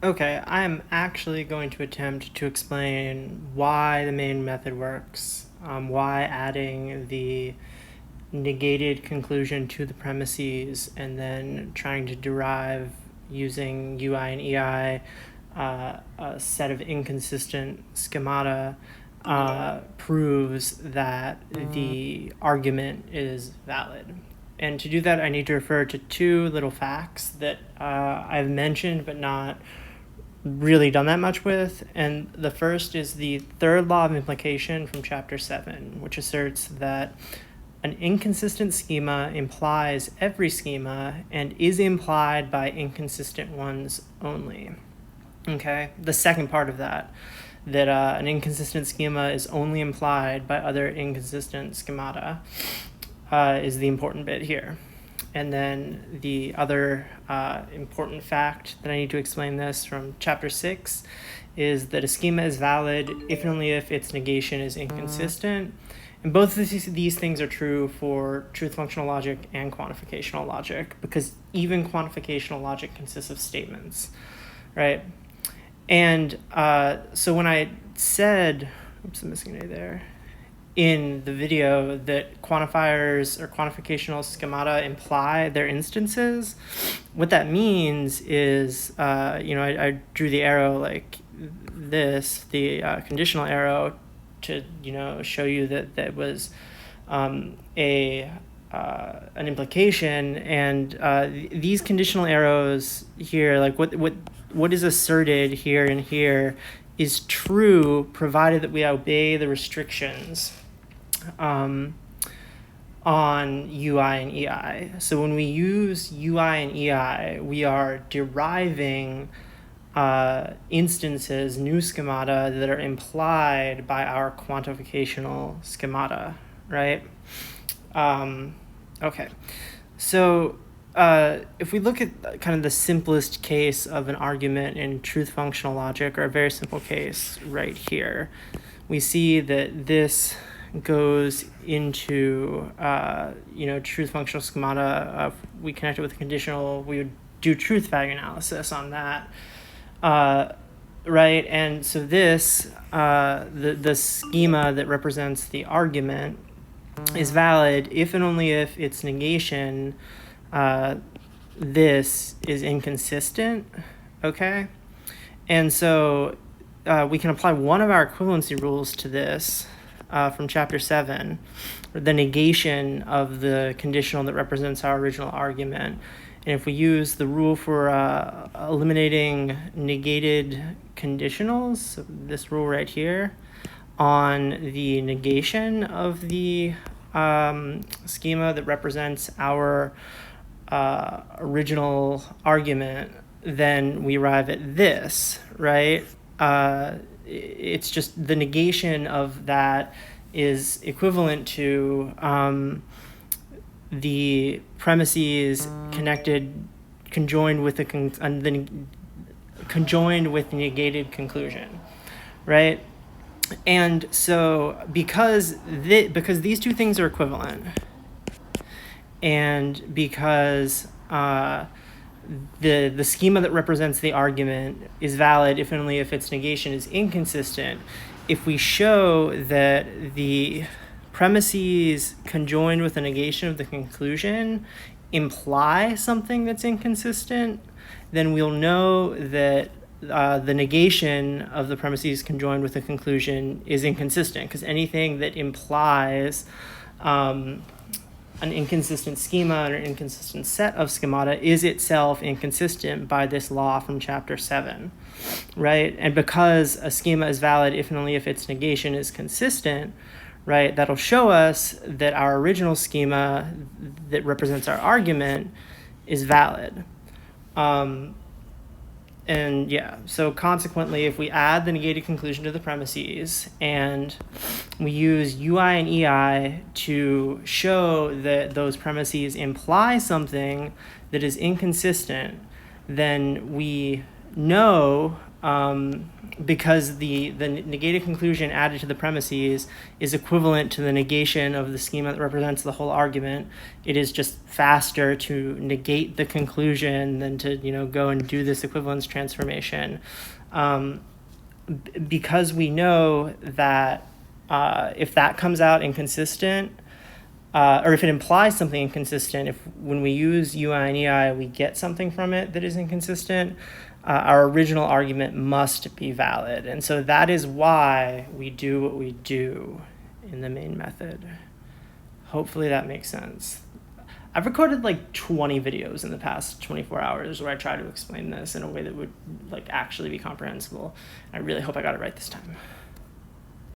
Okay, I'm actually going to attempt to explain why the main method works, why adding the negated conclusion to the premises and then trying to derive using UI and EI a set of inconsistent schemata proves that the argument is valid. And to do that, I need to refer to two little facts that I've mentioned but not really done that much with. And the first is the third law of implication from chapter 7, which asserts that an inconsistent schema implies every schema and is implied by inconsistent ones only. Okay, the second part of that an inconsistent schema is only implied by other inconsistent schemata is the important bit here. And then the other important fact that I need to explain this from chapter 6 is that a schema is valid if and only if its negation is inconsistent. And both of these things are true for truth functional logic and quantificational logic, because even quantificational logic consists of statements, right? And so when I said, oops, I'm missing an A there, in the video that quantifiers or quantificational schemata imply their instances, what that means is, I drew the arrow like this, the conditional arrow, to show you that was an implication, and these conditional arrows here, like what is asserted here and here, is true provided that we obey the restrictions on UI and EI. So when we use UI and EI, we are deriving instances, new schemata that are implied by our quantificational schemata, right? Okay, so if we look at kind of the simplest case of an argument in truth functional logic, or a very simple case right here, we see that this goes into truth functional schemata. We connect it with a conditional, we would do truth value analysis on that, right? And so this, the schema that represents the argument is valid if and only if its negation, this is inconsistent, okay? And so we can apply one of our equivalency rules to this from chapter 7, the negation of the conditional that represents our original argument. And if we use the rule for eliminating negated conditionals, so this rule right here, on the negation of the schema that represents our original argument, then we arrive at this, right? It's just the negation of that is equivalent to the premises conjoined with conjoined with the negated conclusion, right? And so because these two things are equivalent, and because the schema that represents the argument is valid if and only if its negation is inconsistent, if we show that the premises conjoined with the negation of the conclusion imply something that's inconsistent, then we'll know that the negation of the premises conjoined with the conclusion is inconsistent, because anything that implies an inconsistent schema or an inconsistent set of schemata is itself inconsistent by this law from chapter 7, right? And because a schema is valid if and only if its negation is consistent, right, that'll show us that our original schema that represents our argument is valid. And yeah, so consequently, if we add the negated conclusion to the premises and we use UI and EI to show that those premises imply something that is inconsistent, then we know because the negated conclusion added to the premises is equivalent to the negation of the schema that represents the whole argument. It is just faster to negate the conclusion than to, go and do this equivalence transformation. Because we know that if that comes out inconsistent, or if it implies something inconsistent, if when we use UI and EI, we get something from it that is inconsistent, our original argument must be valid. And so that is why we do what we do in the main method. Hopefully that makes sense. I've recorded like 20 videos in the past 24 hours where I try to explain this in a way that would actually be comprehensible. I really hope I got it right this time.